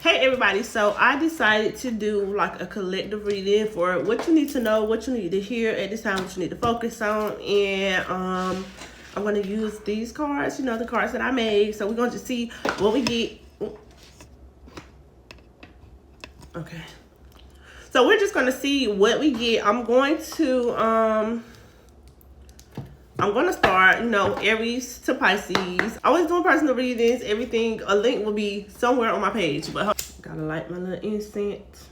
Hey everybody, so I decided to do like a collective reading for what you need to know, what you need to hear at this time, what you need to focus on. And I'm going to use these cards, you know, the cards that I made. So we're going to see what we get. Okay. So we're just going to see what we get. I'm going to start, you know, Aries to Pisces. Always doing personal readings, everything. A link will be somewhere on my page. But gotta light my little incense.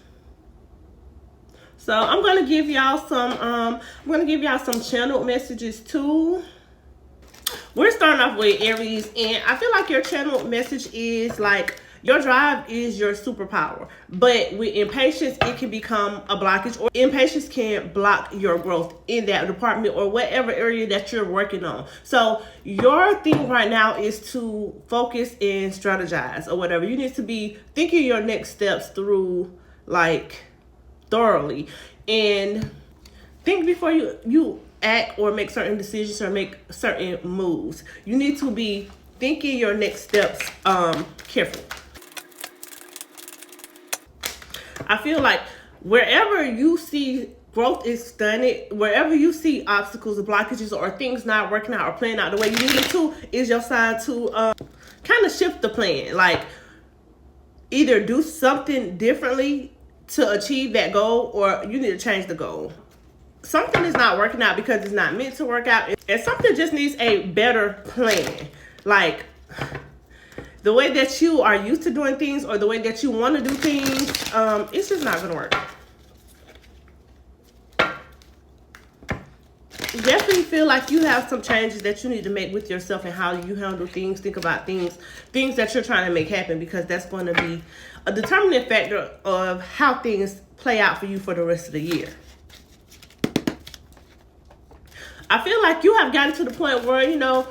So I'm gonna give y'all some channeled messages too. We're starting off with Aries, and I feel like your channeled message is like your drive is your superpower, but with impatience, it can become a blockage, or impatience can block your growth in that department or whatever area that you're working on. So your thing right now is to focus and strategize or whatever. You need to be thinking your next steps through like thoroughly, and think before you act or make certain decisions or make certain moves. You need to be thinking your next steps carefully. I feel like wherever you see growth is stunted, wherever you see obstacles or blockages or things not working out or playing out the way you need it to, is your sign to kind of shift the plan. Like either do something differently to achieve that goal, or you need to change the goal. Something is not working out because it's not meant to work out, and something just needs a better plan. Like the way that you are used to doing things or the way that you want to do things, it's just not going to work. Definitely feel like you have some changes that you need to make with yourself and how you handle things, think about things that you're trying to make happen, because that's going to be a determining factor of how things play out for you for the rest of the year. I feel like you have gotten to the point where, you know,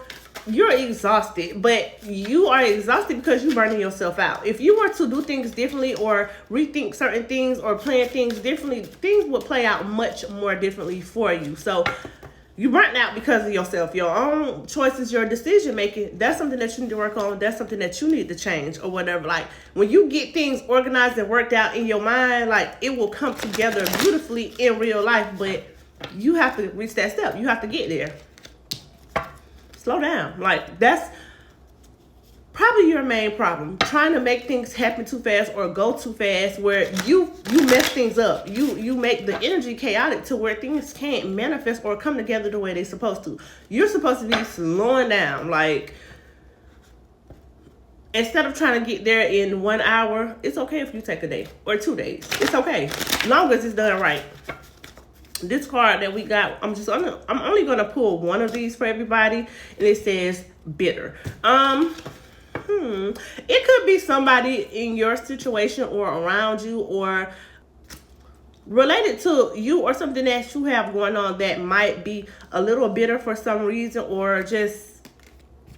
you're exhausted, but you are exhausted because you're burning yourself out. If you were to do things differently or rethink certain things or plan things differently, things would play out much more differently for you. So you burnt out because of yourself, your own choices, your decision making. That's something that you need to work on. That's something that you need to change or whatever. Like when you get things organized and worked out in your mind, like it will come together beautifully in real life, but you have to reach that step. You have to get there. Slow down. Like that's probably your main problem, trying to make things happen too fast or go too fast, where you mess things up. You make the energy chaotic to where things can't manifest or come together the way they're supposed to. You're supposed to be slowing down. Like instead of trying to get there in 1 hour, it's okay if you take a day or 2 days. It's okay, as long as it's done right. This card that we got, I'm only gonna pull one of these for everybody, and it says bitter. It could be somebody in your situation or around you or related to you, or something that you have going on that might be a little bitter for some reason, or just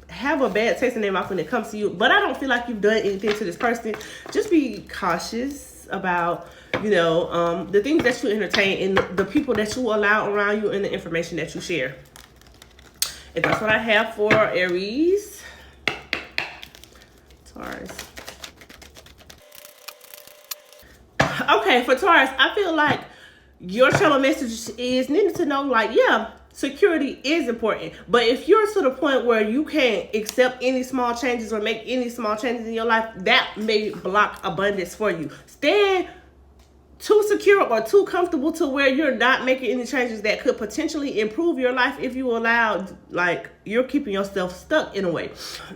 have a bad taste in their mouth when it comes to you. But I don't feel like you've done anything to this person. Just be cautious about, you know, the things that you entertain and the people that you allow around you and the information that you share. And that's what I have for Aries. Taurus. Okay, for Taurus, I feel like your channel message is needing to know, like, yeah, security is important. But if you're to the point where you can't accept any small changes or make any small changes in your life, that may block abundance for you. Stand too secure or too comfortable to where you're not making any changes that could potentially improve your life if you allow, like, you're keeping yourself stuck in a way.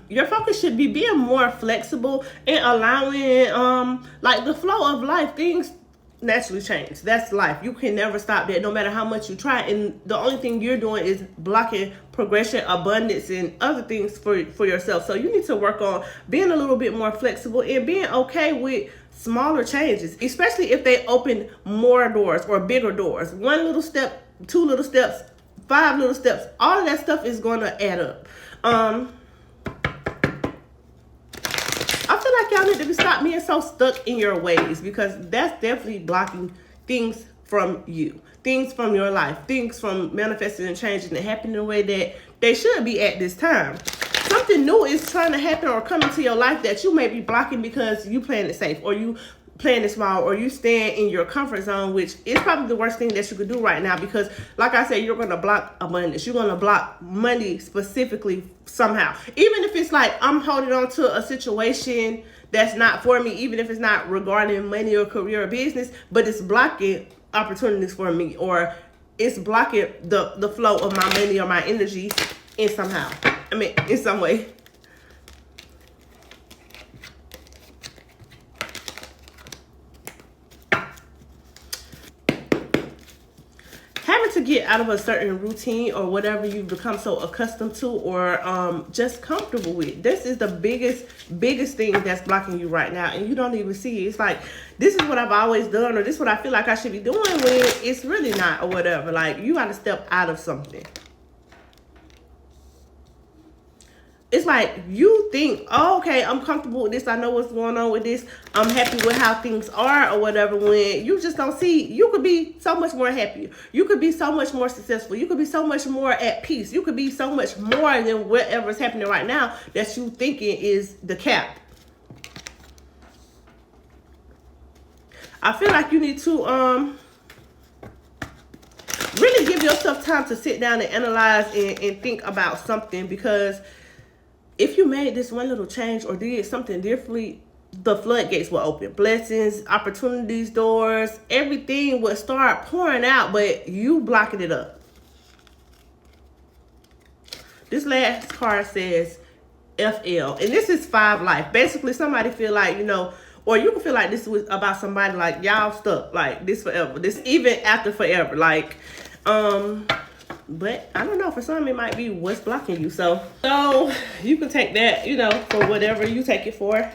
Your focus should be being more flexible and allowing like the flow of life. Things naturally change. That's life. You can never stop that, no matter how much you try. And the only thing you're doing is blocking progression, abundance, and other things for yourself. So you need to work on being a little bit more flexible and being okay with smaller changes, especially if they open more doors or bigger doors. 1 little step, 2 little steps, 5 little steps, all of that stuff is going to add up. I feel like y'all need to stop being so stuck in your ways, because that's definitely blocking things from you, things from your life, things from manifesting and changing and happening the way that they should be at this time. Something new is trying to happen or come into your life that you may be blocking because you playing it safe, or you playing it small, or you staying in your comfort zone, which is probably the worst thing that you could do right now, because like I said, you're going to block abundance. You're going to block money specifically somehow. Even if it's like, I'm holding on to a situation that's not for me, even if it's not regarding money or career or business, but it's blocking opportunities for me, or it's blocking the flow of my money or my energy in somehow. I mean, in some way. Having to get out of a certain routine or whatever you've become so accustomed to, or just comfortable with. This is the biggest thing that's blocking you right now, and you don't even see it. It's like, this is what I've always done, or this is what I feel like I should be doing, when it's really not, or whatever. Like, you got to step out of something. It's like you think, oh, okay, I'm comfortable with this. I know what's going on with this. I'm happy with how things are, or whatever, when you just don't see, you could be so much more happy. You could be so much more successful. You could be so much more at peace. You could be so much more than whatever's happening right now that you thinking is the cap. I feel like you need to really give yourself time to sit down and analyze and think about something, because if you made this one little change or did something differently, the floodgates will open. Blessings, opportunities, doors, everything will start pouring out, but you blocking it up. This last card says FL, and this is 5 life. Basically, somebody feel like, you know, or you can feel like this was about somebody like y'all stuck, like this forever. This even after forever, like, but I don't know, for some it might be what's blocking you. So you can take that, you know, for whatever you take it for.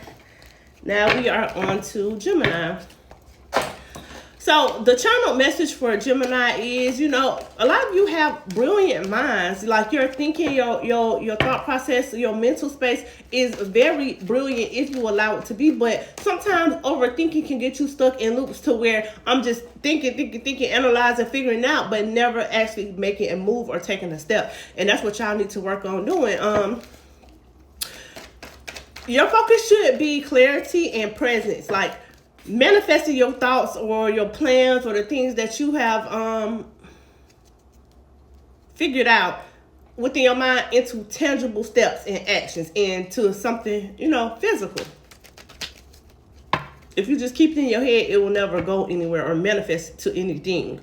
Now we are on to Gemini. So the channel message for Gemini is, you know, a lot of you have brilliant minds. Like, your thinking, your thought process, your mental space is very brilliant if you allow it to be. But sometimes overthinking can get you stuck in loops to where I'm just thinking, analyzing, figuring out, but never actually making a move or taking a step. And that's what y'all need to work on doing. Your focus should be clarity and presence. Like, manifesting your thoughts or your plans or the things that you have figured out within your mind into tangible steps and actions, into something, you know, physical. If you just keep it in your head, it will never go anywhere or manifest to anything.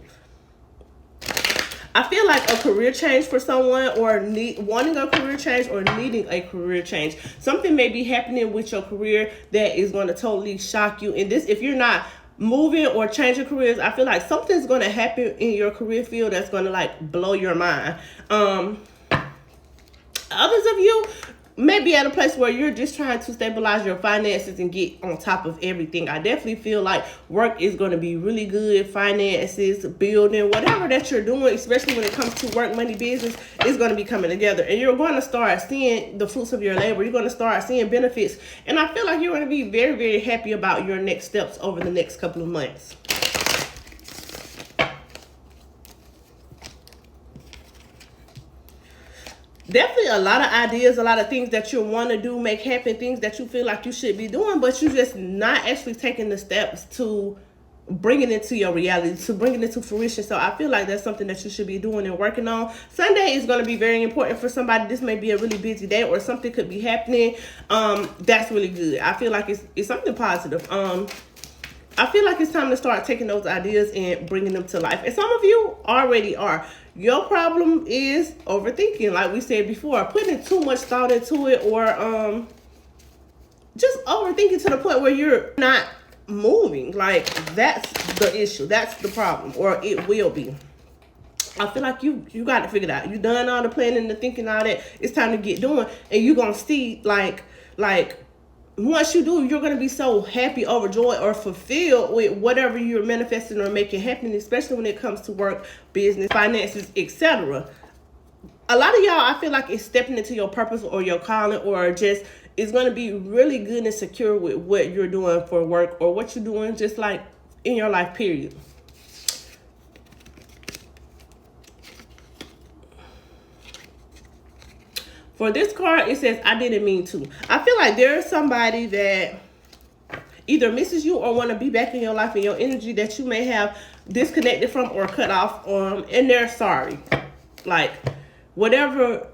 I feel like a career change for someone, or wanting a career change or needing a career change. Something may be happening with your career that is going to totally shock you. And this, if you're not moving or changing careers, I feel like something's going to happen in your career field that's going to like blow your mind. Others of you may be at a place where you're just trying to stabilize your finances and get on top of everything. I definitely feel like work is going to be really good. Finances, building, whatever that you're doing, especially when it comes to work, money, business, is going to be coming together. And you're going to start seeing the fruits of your labor. You're going to start seeing benefits. And I feel like you're going to be very, very happy about your next steps over the next couple of months. Definitely a lot of ideas, a lot of things that you want to do, make happen, things that you feel like you should be doing, but you're just not actually taking the steps to bring it into your reality, to bring it into fruition. So I feel like that's something that you should be doing and working on. Sunday is going to be very important for somebody. This may be a really busy day, or something could be happening. That's really good. I feel like it's something positive. I feel like it's time to start taking those ideas and bringing them to life. And some of you already are. Your problem is overthinking, like we said before, putting too much thought into it, or just overthinking to the point where you're not moving. Like, that's the issue. That's the problem, or it will be. I feel like you got to figure it out. You done all the planning, the thinking, all that. It's time to get doing, and you're gonna see like once you do, you're going to be so happy, overjoyed, or fulfilled with whatever you're manifesting or making happen, especially when it comes to work, business, finances, etc. A lot of y'all, I feel like, it's stepping into your purpose or your calling, or just it's going to be really good and secure with what you're doing for work, or what you're doing just like in your life, period. For this card, it says, I didn't mean to. I feel like there's somebody that either misses you or want to be back in your life and your energy that you may have disconnected from or cut off, and they're sorry. Like, whatever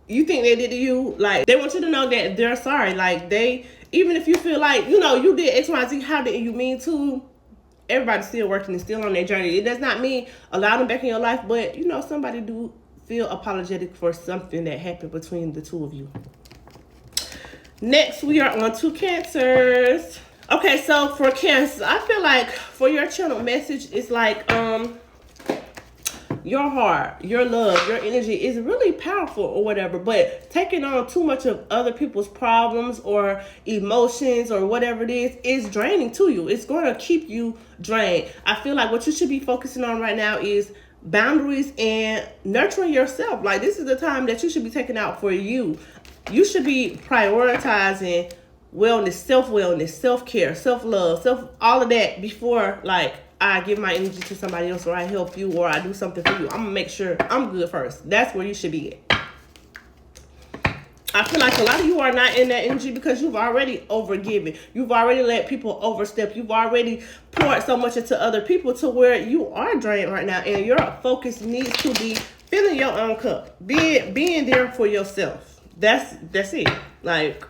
you think they did to you, like, they want you to know that they're sorry. Like, even if you feel like, you know, you did X, Y, Z, how did you mean to? Everybody's still working and still on their journey. It does not mean allow them back in your life, but, you know, somebody do feel apologetic for something that happened between the two of you. Next, we are on to Cancers. Okay, so for Cancer, I feel like for your channel message, it's like your heart, your love, your energy is really powerful or whatever, but taking on too much of other people's problems or emotions or whatever it is draining to you. It's going to keep you drained. I feel like what you should be focusing on right now is boundaries and nurturing yourself. Like, this is the time that you should be taking out for you. You should be prioritizing wellness, self-wellness, self-care, self-love, all of that before, like, I give my energy to somebody else, or I help you, or I do something for you. I'm gonna make sure I'm good first. That's where you should be at. I feel like a lot of you are not in that energy because you've already overgiven. You've already let people overstep. You've already poured so much into other people to where you are drained right now, and your focus needs to be filling your own cup, being there for yourself. That's it. Like,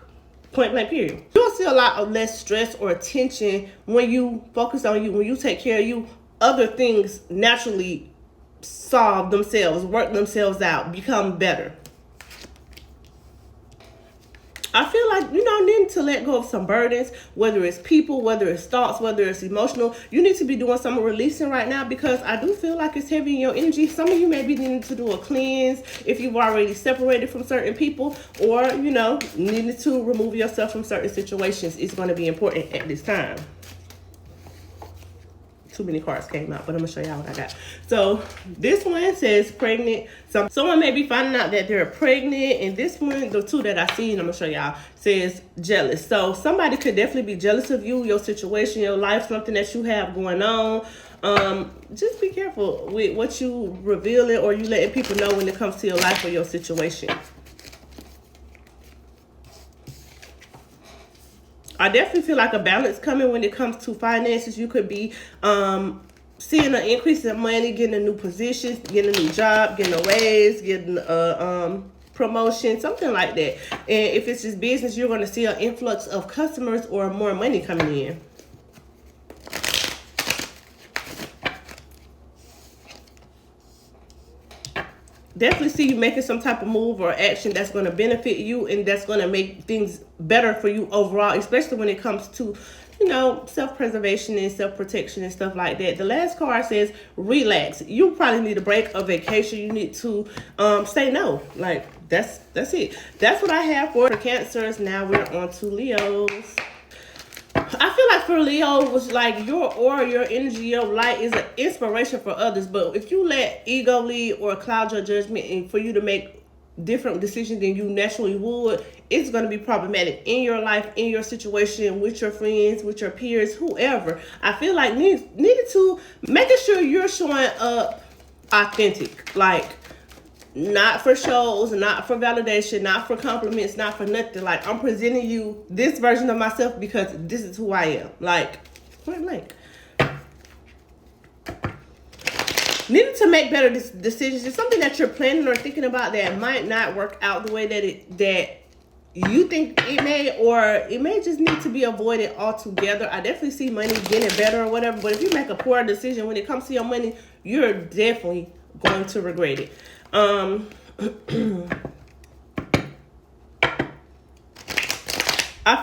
point blank period. You'll see a lot of less stress or tension when you focus on you, when you take care of you. Other things naturally solve themselves, work themselves out, become better. I feel like, you know, needing to let go of some burdens, whether it's people, whether it's thoughts, whether it's emotional. You need to be doing some releasing right now because I do feel like it's heavy in your energy. Some of you may be needing to do a cleanse if you've already separated from certain people, or, you know, needing to remove yourself from certain situations. It's going to be important at this time. Too many cards came out, but I'm gonna show y'all what I got. So this one says pregnant. Someone may be finding out that they're pregnant, and this one, the two that I seen, I'm gonna show y'all, says jealous. So somebody could definitely be jealous of you, your situation, your life, something that you have going on. Just be careful with what you revealing or you letting people know when it comes to your life or your situation. I definitely feel like a balance coming when it comes to finances. You could be seeing an increase in money, getting a new position, getting a new job, getting a raise, getting a promotion, something like that. And if it's just business, you're going to see an influx of customers or more money coming in. Definitely see you making some type of move or action that's going to benefit you and that's going to make things better for you overall, especially when it comes to, you know, self-preservation and self-protection and stuff like that. The last card says relax. You probably need a break, a vacation. You need to say no. Like, that's it. That's what I have for Cancers. Now we're on to Leos. I feel like for Leo, was like your aura, your energy, your light is an inspiration for others. But if you let ego lead or cloud your judgment and for you to make different decisions than you naturally would, it's going to be problematic in your life, in your situation, with your friends, with your peers, whoever. I feel like needed to making sure you're showing up authentic, like not for shows, not for validation, not for compliments, not for nothing. Like, I'm presenting you this version of myself because this is who I am. Like, point blank. Needing to make better decisions. It's something that you're planning or thinking about that might not work out the way that you think it may, or it may just need to be avoided altogether. I definitely see money getting better or whatever, but if you make a poor decision when it comes to your money, you're definitely going to regret it. I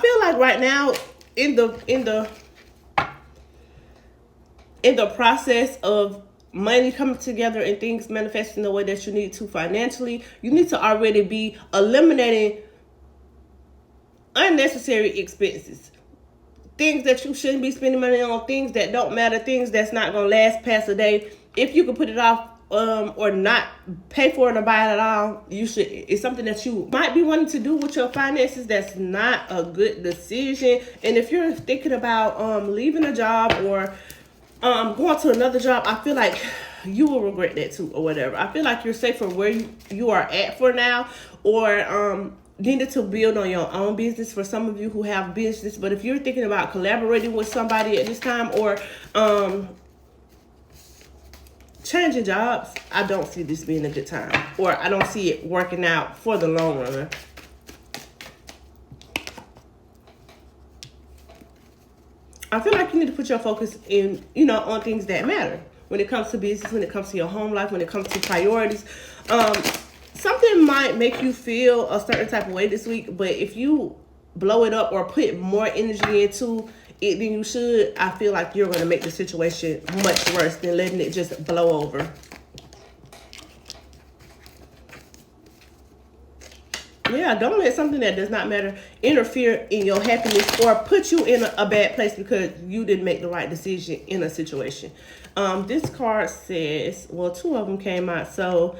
feel like right now in the process of money coming together and things manifesting the way that you need to financially, you need to already be eliminating unnecessary expenses. Things that you shouldn't be spending money on, things that don't matter, things that's not going to last past a day. If you can put it off or not pay for it or buy it at all, you should. It's something that you might be wanting to do with your finances that's not a good decision. And if you're thinking about leaving a job or going to another job, I feel like you will regret that too, or whatever. I feel like you're safe for where you are at for now, or needed to build on your own business for some of you who have business. But if you're thinking about collaborating with somebody at this time, or changing jobs, I don't see this being a good time, or I don't see it working out for the long run. I feel like you need to put your focus in, you know, on things that matter when it comes to business, when it comes to your home life, when it comes to priorities. Something might make you feel a certain type of way this week, but if you blow it up or put more energy into it than you should, I feel like you're going to make the situation much worse than letting it just blow over. Yeah, don't let something that does not matter interfere in your happiness or put you in a bad place because you didn't make the right decision in a situation. This card says, well, two of them came out. So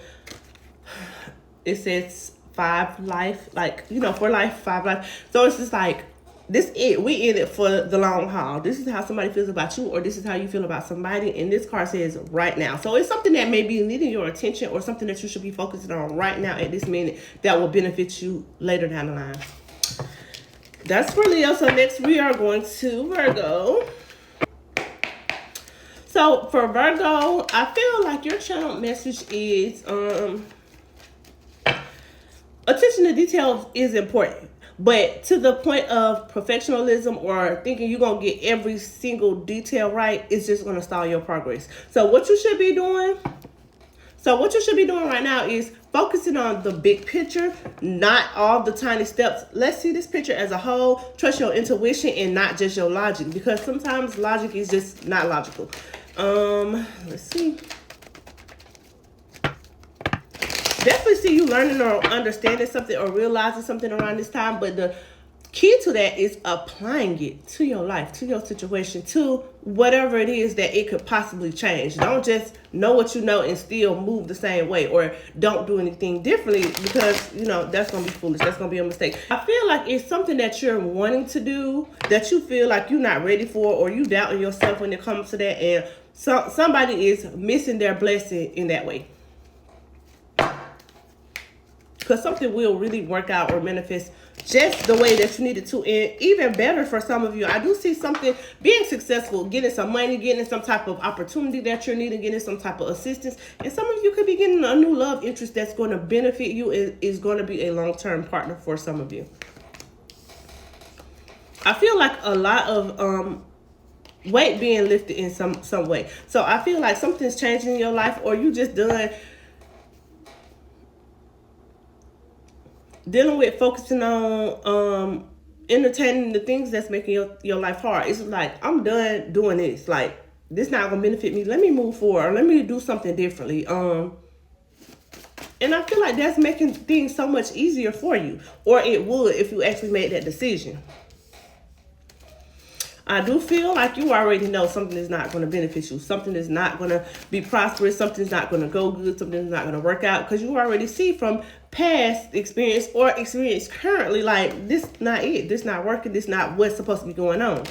it says 5 life, like, you know, for life, 5 life. So it's just like, we in it for the long haul. This is how somebody feels about you, or this is how you feel about somebody. And this card says right now. So it's something that may be needing your attention, or something that you should be focusing on right now at this minute that will benefit you later down the line. That's for Leo. So next we are going to Virgo. So for Virgo, I feel like your channel message is attention to detail is important. But to the point of perfectionism or thinking you're going to get every single detail right, is just going to stall your progress. So what you should be doing right now is focusing on the big picture, not all the tiny steps. Let's see this picture as a whole. Trust your intuition and not just your logic, because sometimes logic is just not logical. Let's see. Definitely see you learning or understanding something or realizing something around this time. But the key to that is applying it to your life, to your situation, to whatever it is that it could possibly change. Don't just know what you know and still move the same way, or don't do anything differently, because, you know, that's going to be foolish. That's going to be a mistake. I feel like it's something that you're wanting to do that you feel like you're not ready for, or you doubting yourself when it comes to that. And somebody is missing their blessing in that way. Because something will really work out or manifest just the way that you need it to. And even better for some of you, I do see something being successful, getting some money, getting some type of opportunity that you're needing, getting some type of assistance. And some of you could be getting a new love interest that's going to benefit you, is going to be a long-term partner for some of you. I feel like a lot of weight being lifted in some way. So I feel like something's changing in your life, or you just done dealing with focusing on entertaining the things that's making your life hard. It's like, I'm done doing this. Like, this not gonna benefit me. Let me move forward, or let me do something differently. And I feel like that's making things so much easier for you, or it would if you actually made that decision. I do feel like you already know something is not going to benefit you. Something is not going to be prosperous. Something's not going to go good. Something's not going to work out, because you already see from past experience or experience currently, like, this not it. This not working. This not what's supposed to be going on.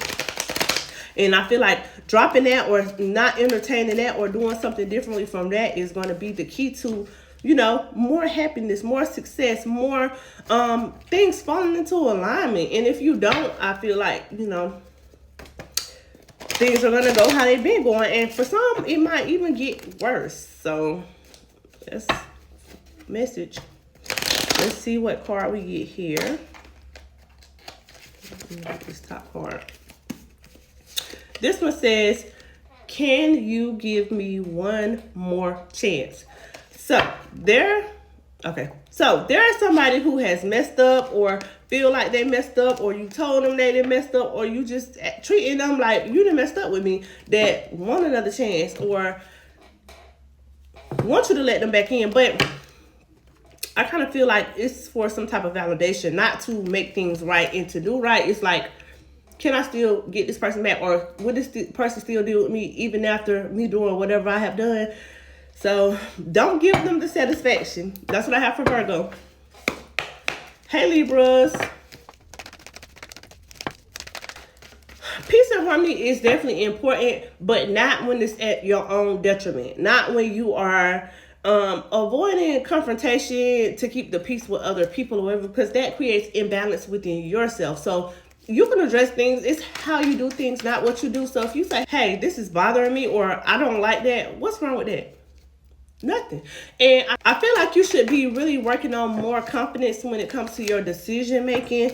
And I feel like dropping that, or not entertaining that, or doing something differently from that is going to be the key to, you know, more happiness, more success, more things falling into alignment. And if you don't, I feel like, you know, things are going to go how they've been going. And for some, it might even get worse. So that's message. Let's see what card we get here. This top card. This one says, can you give me one more chance? So there is somebody who has messed up, or feel like they messed up, or you told them they messed up, or you just treating them like you done messed up with me, that want another chance, or want you to let them back in. But I kind of feel like it's for some type of validation, not to make things right and to do right. It's like, can I still get this person back, or would this person still deal with me even after me doing whatever I have done? So don't give them the satisfaction. That's what I have for Virgo. Hey, Libras. Peace and and harmony is definitely important, but not when it's at your own detriment. Not when you are avoiding confrontation to keep the peace with other people or whatever, because that creates imbalance within yourself. So you can address things. It's how you do things, not what you do. So if you say, hey, this is bothering me, or I don't like that, what's wrong with that? Nothing. And I feel like you should be really working on more confidence when it comes to your decision making.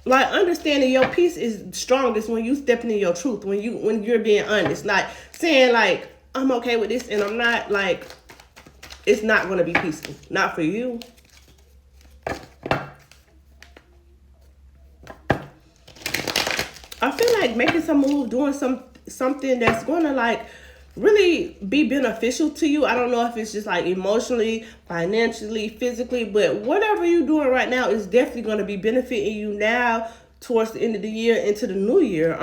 Like understanding your peace is strongest when you step into your truth, when you're being honest. Like saying like, I'm okay with this and I'm not, like, it's not going to be peaceful. Not for you. I feel like making some move, doing something that's going to like really be beneficial to you. I don't know if it's just like emotionally, financially, physically, but whatever you're doing right now is definitely going to be benefiting you now towards the end of the year into the new year.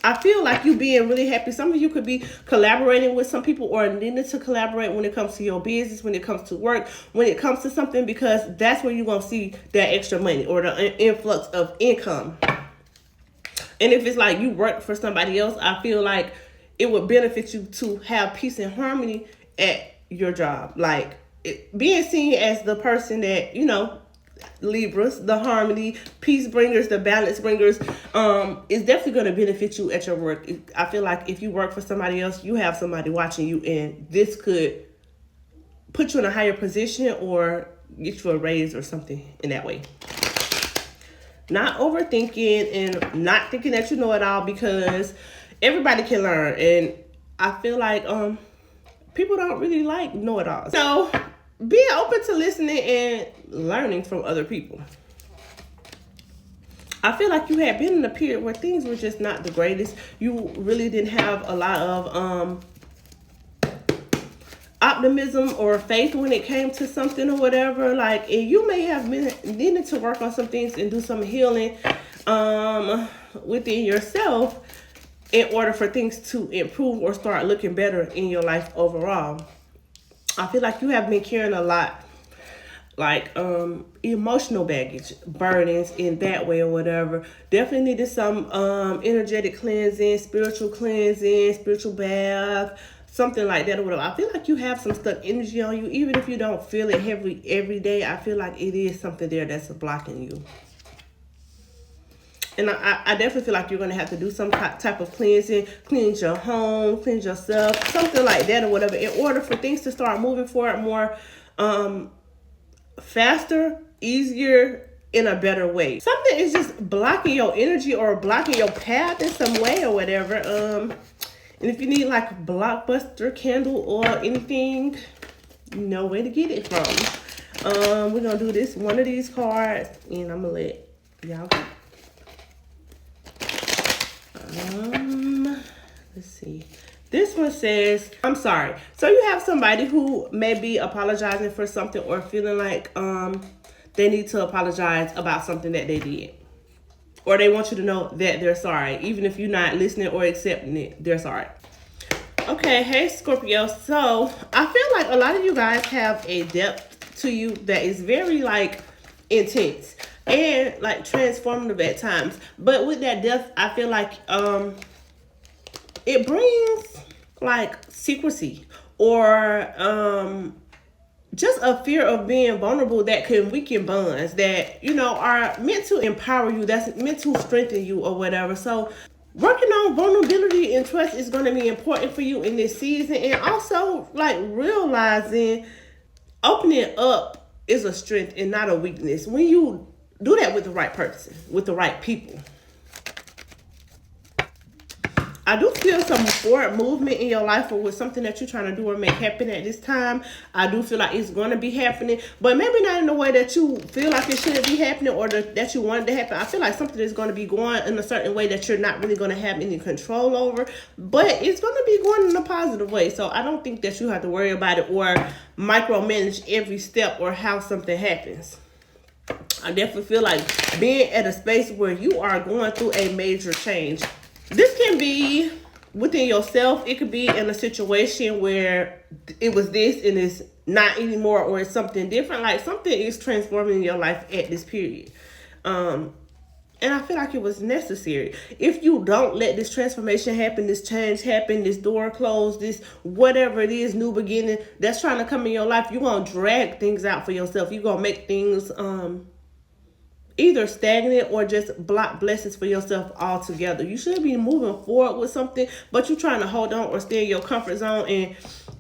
I feel like you being really happy. Some of you could be collaborating with some people or needing to collaborate when it comes to your business, when it comes to work, when it comes to something, because that's where you're going to see that extra money or the influx of income. And if it's like you work for somebody else, I feel like it would benefit you to have peace and harmony at your job. Like being seen as the person that, you know, Libras, the harmony, peace bringers, the balance bringers, is definitely going to benefit you at your work. I feel like if you work for somebody else, you have somebody watching you, and this could put you in a higher position or get you a raise or something in that way. Not overthinking and not thinking that you know it all, because everybody can learn, and I feel like people don't really like know-it-alls. So being open to listening and learning from other people. I feel like you had been in a period where things were just not the greatest. You really didn't have a lot of optimism or faith when it came to something or whatever. Like, and you may have been needing to work on some things and do some healing within yourself in order for things to improve or start looking better in your life overall. I feel like you have been carrying a lot, like emotional baggage, burdens in that way or whatever. Definitely needed some energetic cleansing, spiritual bath, something like that or whatever. I feel like you have some stuck energy on you, even if you don't feel it every day. I feel like it is something there that's blocking you. And I definitely feel like you're going to have to do some type of cleansing, cleanse your home, cleanse yourself, something like that or whatever, in order for things to start moving forward more faster, easier, in a better way. Something is just blocking your energy or blocking your path in some way or whatever. And if you need like a blockbuster candle or anything, you know where to get it from. We're going to do one of these cards, and I'm going to let y'all go. Let's see. This one says, I'm sorry. So you have somebody who may be apologizing for something or feeling like they need to apologize about something that they did. Or they want you to know that they're sorry. Even if you're not listening or accepting it, they're sorry. Okay, hey Scorpio. So I feel like a lot of you guys have a depth to you that is very like intense and like transformative at times. But with that depth, I feel like it brings like secrecy or just a fear of being vulnerable that can weaken bonds that, you know, are meant to empower you, that's meant to strengthen you or whatever. So working on vulnerability and trust is going to be important for you in this season. And also like realizing opening up is a strength and not a weakness when you do that with the right person, with the right people. I do feel some forward movement in your life or with something that you're trying to do or make happen at this time. I do feel like it's going to be happening, but maybe not in the way that you feel like it should be happening or that you want it to happen. I feel like something is going to be going in a certain way that you're not really going to have any control over, but it's going to be going in a positive way. So I don't think that you have to worry about it or micromanage every step or how something happens. I definitely feel like being at a space where you are going through a major change. This can be within yourself. It could be in a situation where it was this and it's not anymore, or it's something different. Like something is transforming your life at this period. And I feel like it was necessary. If you don't let this transformation happen, this change happen, this door close, this whatever it is, new beginning that's trying to come in your life, you're going to drag things out for yourself. You're going to make things either stagnant or just block blessings for yourself altogether. You should be moving forward with something, but you're trying to hold on or stay in your comfort zone, and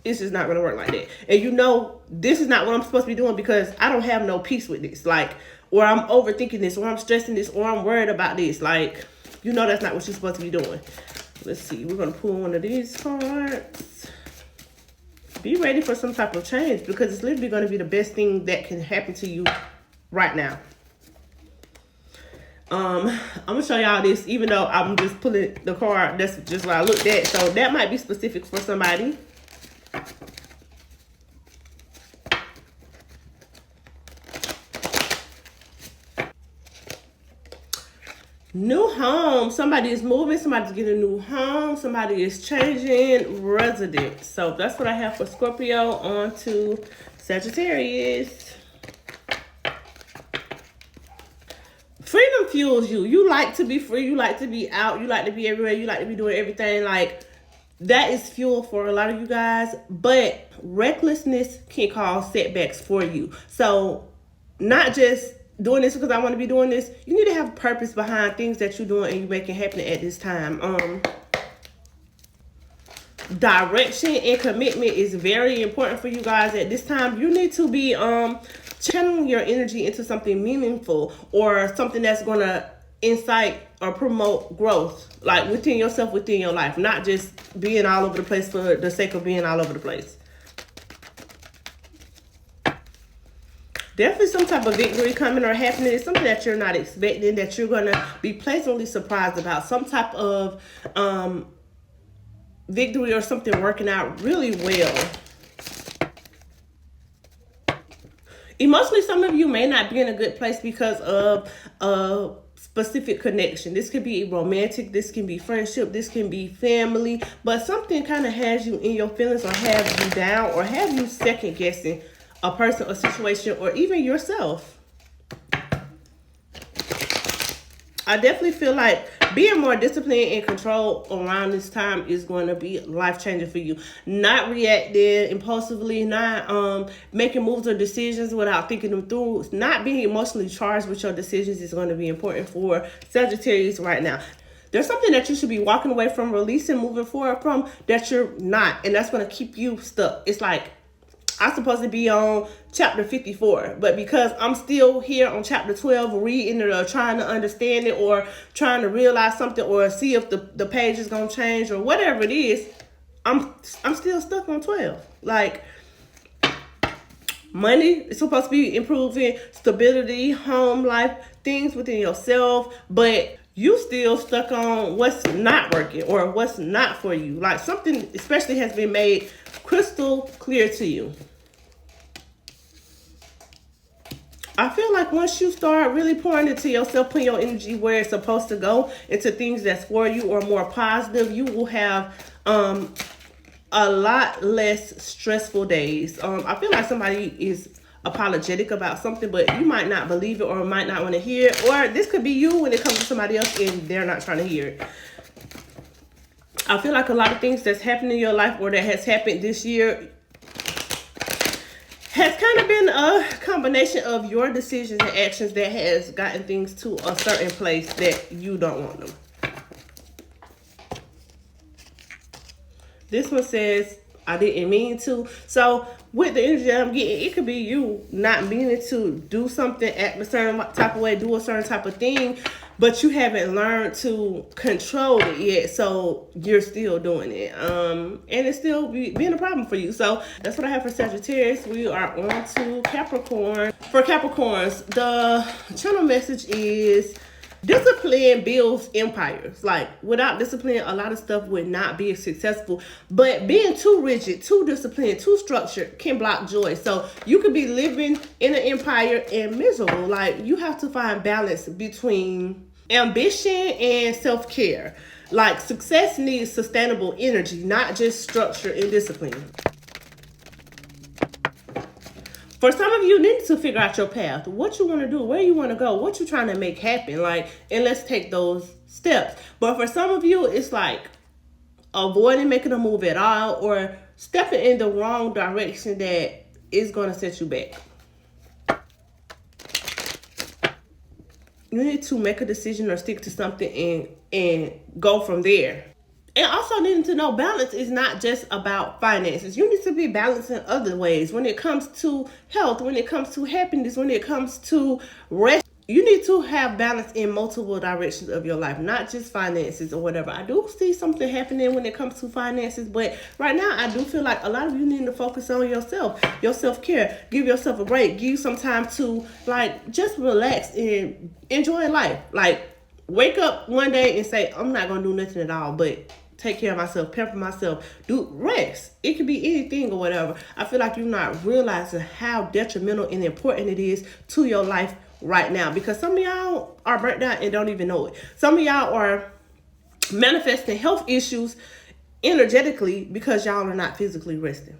it's just not going to work like that. And you know, this is not what I'm supposed to be doing because I don't have no peace with this. Like, or I'm overthinking this, or I'm stressing this, or I'm worried about this. Like, you know that's not what you're supposed to be doing. Let's see. We're going to pull one of these cards. Be ready for some type of change because it's literally going to be the best thing that can happen to you right now. I'm gonna show y'all this, even though I'm just pulling the card. That's just what I looked at. So that might be specific for somebody. New home. Somebody is moving. Somebody's getting a new home. Somebody is changing residence. So that's what I have for Scorpio. On to Sagittarius. Freedom fuels you. You like to be free. You like to be out. You like to be everywhere. You like to be doing everything. Like, that is fuel for a lot of you guys. But recklessness can cause setbacks for you. So not just doing this because I want to be doing this. You need to have purpose behind things that you're doing and you're making happen at this time. Direction and commitment is very important for you guys at this time. You need to be channeling your energy into something meaningful or something that's going to incite or promote growth, like within yourself, within your life, not just being all over the place for the sake of being all over the place. Definitely some type of victory coming or happening. It's something that you're not expecting, that you're going to be pleasantly surprised about. Some type of victory or something working out really well. Emotionally, some of you may not be in a good place because of a specific connection. This could be romantic, this can be friendship, this can be family, but something kind of has you in your feelings or have you down or have you second guessing a person, a situation, or even yourself. I definitely feel like being more disciplined and controlled around this time is going to be life-changing for you. Not reacting impulsively, not making moves or decisions without thinking them through. Not being emotionally charged with your decisions is going to be important for Sagittarius right now. There's something that you should be walking away from, releasing, moving forward from, that you're not. And that's going to keep you stuck. It's like, I'm supposed to be on chapter 54, but because I'm still here on chapter 12 reading it or trying to understand it or trying to realize something or see if the page is going to change or whatever it is, I'm still stuck on 12. Like, money is supposed to be improving, stability, home life, things within yourself, but you still stuck on what's not working or what's not for you. Like, something especially has been made crystal clear to you. I feel like once you start really pouring into yourself, putting your energy where it's supposed to go, into things that's for you or more positive, you will have a lot less stressful days. I feel like somebody is apologetic about something, but you might not believe it or might not want to hear it. Or this could be you when it comes to somebody else and they're not trying to hear it. I feel like a lot of things that's happened in your life or that has happened this year has kind of been a combination of your decisions and actions that has gotten things to a certain place that you don't want them. This one says, I didn't mean to. So with the energy that I'm getting, it could be you not meaning to do something, act a certain type of way, do a certain type of thing, but you haven't learned to control it yet. So you're still doing it. And it's still being a problem for you. So that's what I have for Sagittarius. We are on to Capricorn. For Capricorns, the channel message is, discipline builds empires. Like, without discipline, a lot of stuff would not be successful. But being too rigid, too disciplined, too structured can block joy. So you could be living in an empire and miserable. Like, you have to find balance between ambition and self-care. Like, success needs sustainable energy, not just structure and discipline. For some of you, you need to figure out your path. What you want to do, where you want to go, what you're trying to make happen. Like, and let's take those steps. But for some of you, it's like avoiding making a move at all or stepping in the wrong direction that is going to set you back. You need to make a decision or stick to something and go from there. And also needing to know balance is not just about finances. You need to be balanced in other ways. When it comes to health, when it comes to happiness, when it comes to rest, you need to have balance in multiple directions of your life, not just finances or whatever. I do see something happening when it comes to finances, but right now I do feel like a lot of you need to focus on yourself, your self-care. Give yourself a break. Give you some time to like just relax and enjoy life. Like wake up one day and say, I'm not going to do nothing at all, but take care of myself, pamper myself, do rest. It could be anything or whatever. I feel like you're not realizing how detrimental and important it is to your life right now, because some of y'all are burnt out and don't even know it. Some of y'all are manifesting health issues energetically because y'all are not physically resting.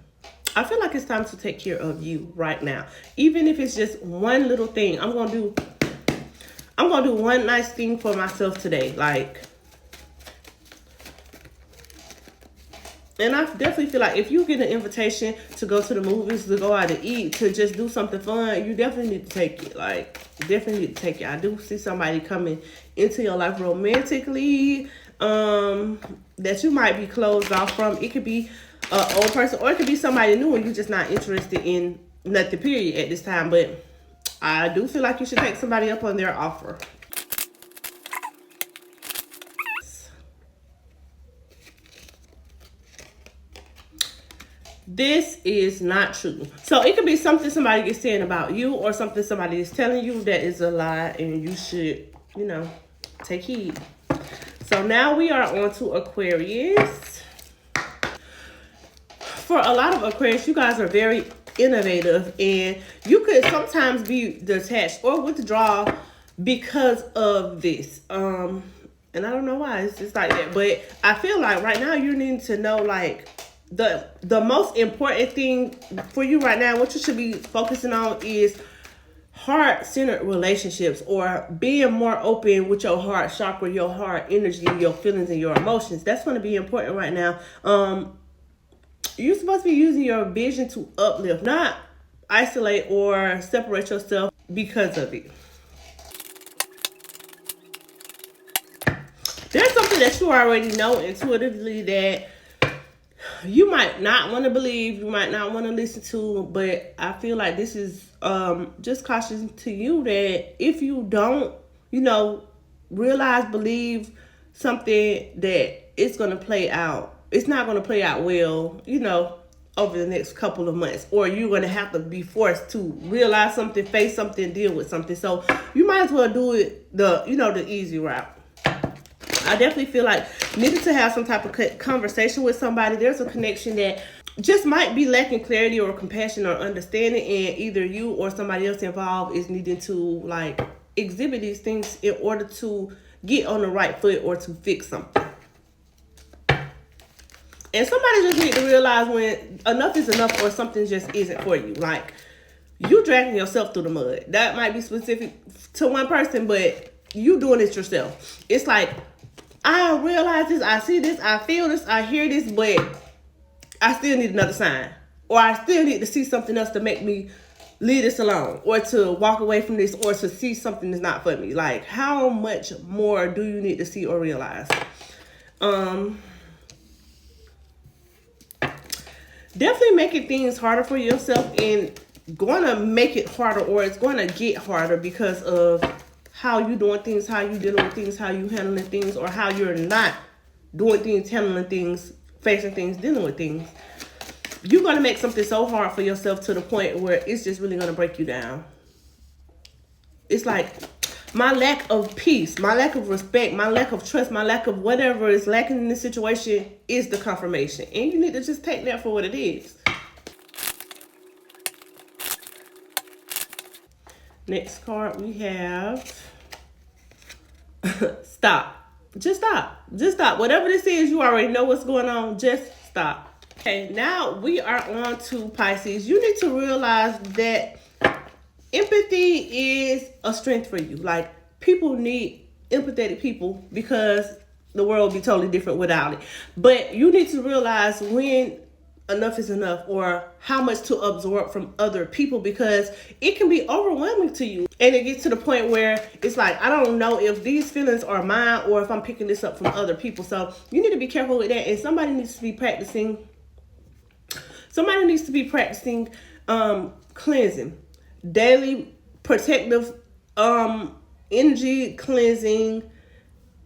I feel like it's time to take care of you right now. Even if it's just one little thing. I'm gonna do one nice thing for myself today. Like, and I definitely feel like if you get an invitation to go to the movies, to go out to eat, to just do something fun, you definitely need to take it. Like, definitely need to take it. I do see somebody coming into your life romantically that you might be closed off from. It could be an old person or it could be somebody new and you're just not interested in nothing, period, at this time. But I do feel like you should take somebody up on their offer. This is not true. So it could be something somebody is saying about you or something somebody is telling you that is a lie, and you should, you know, take heed. So now we are on to Aquarius. For a lot of Aquarius, you guys are very innovative, and you could sometimes be detached or withdraw because of this. And I don't know why it's just like that, but I feel like right now you need to know, like, the most important thing for you right now, what you should be focusing on is heart-centered relationships, or being more open with your heart chakra, your heart energy, your feelings and your emotions. That's going to be important right now. You're supposed to be using your vision to uplift, not isolate or separate yourself because of it. There's something that you already know intuitively that you might not want to believe, you might not want to listen to, but I feel like this is just caution to you that if you don't, you know, realize, believe something, that it's going to play out. It's not going to play out well, you know, over the next couple of months, or you're going to have to be forced to realize something, face something, deal with something. So you might as well do it the easy route. I definitely feel like needing to have some type of conversation with somebody. There's a connection that just might be lacking clarity or compassion or understanding, and either you or somebody else involved is needing to like exhibit these things in order to get on the right foot or to fix something. And somebody just need to realize when enough is enough, or something just isn't for you. Like, you dragging yourself through the mud. That might be specific to one person, but you doing it yourself. It's like, I realize this, I see this, I feel this, I hear this, but I still need another sign. Or I still need to see something else to make me leave this alone, or to walk away from this, or to see something that's not for me. Like, how much more do you need to see or realize? Definitely making things harder for yourself, and going to make it harder, or it's going to get harder because of how you doing things, how you dealing with things, how you handling things, or how you're not doing things, handling things, facing things, dealing with things. You're going to make something so hard for yourself to the point where it's just really going to break you down. It's like, my lack of peace, my lack of respect, my lack of trust, my lack of whatever is lacking in this situation is the confirmation. And you need to just take that for what it is. Next card we have stop. Just stop. Just stop. Whatever this is, you already know what's going on. Just stop. Okay, now we are on to Pisces. You need to realize that empathy is a strength for you. Like, people need empathetic people because the world would be totally different without it. But you need to realize when enough is enough, or how much to absorb from other people, because it can be overwhelming to you. And it gets to the point where it's like, I don't know if these feelings are mine or if I'm picking this up from other people. So you need to be careful with that. And somebody needs to be practicing cleansing, daily protective energy cleansing,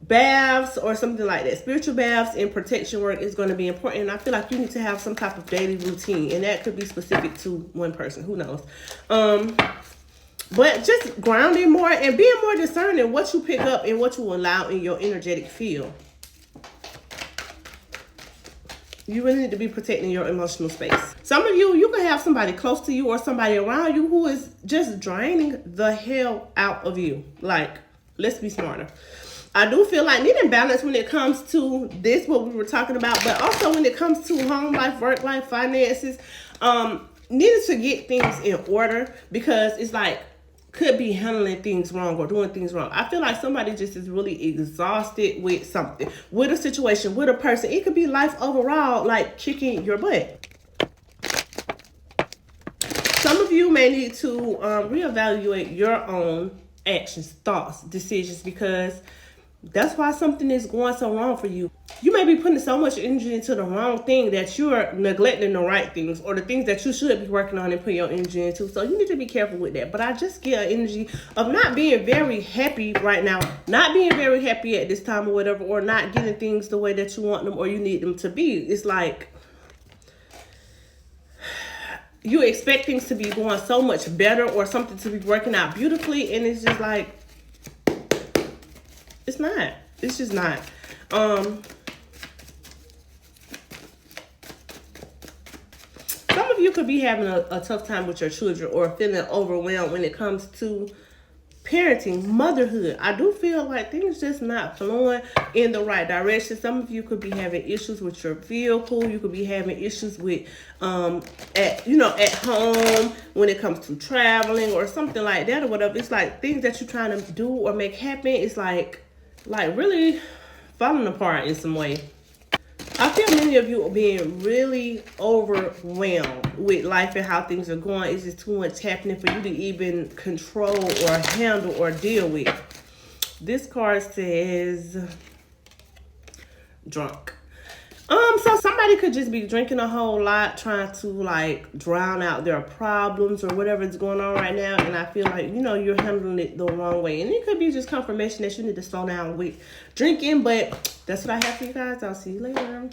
baths or something like that. Spiritual baths and protection work is going to be important. And I feel like you need to have some type of daily routine, and that could be specific to one person, who knows. But just grounding more and being more discerning what you pick up and what you allow in your energetic field. You really need to be protecting your emotional space. Some of you can have somebody close to you or somebody around you who is just draining the hell out of you. Like, let's be smarter. I do feel like needing balance when it comes to this, what we were talking about, but also when it comes to home life, work life, finances, needing to get things in order, because it's like, could be handling things wrong or doing things wrong. I feel like somebody just is really exhausted with something, with a situation, with a person. It could be life overall, like kicking your butt. Some of you may need to reevaluate your own actions, thoughts, decisions, because that's why something is going so wrong for you. You may be putting so much energy into the wrong thing that you're neglecting the right things, or the things that you should be working on and put your energy into. So you need to be careful with that. But I just get an energy of not being very happy right now, not being very happy at this time or whatever, or not getting things the way that you want them or you need them to be. It's like you expect things to be going so much better or something to be working out beautifully, and it's just like, it's not. It's just not. Some of you could be having a tough time with your children or feeling overwhelmed when it comes to parenting, motherhood. I do feel like things just not flowing in the right direction. Some of you could be having issues with your vehicle. You could be having issues with at home when it comes to traveling or something like that or whatever. It's like things that you're trying to do or make happen, it's like really falling apart in some way. I feel many of you are being really overwhelmed with life and how things are going. It's just too much happening for you to even control or handle or deal with. This card says drunk. So somebody could just be drinking a whole lot, trying to like drown out their problems or whatever is going on right now. And I feel like, you're handling it the wrong way. And it could be just confirmation that you need to slow down with drinking. But that's what I have for you guys. I'll see you later.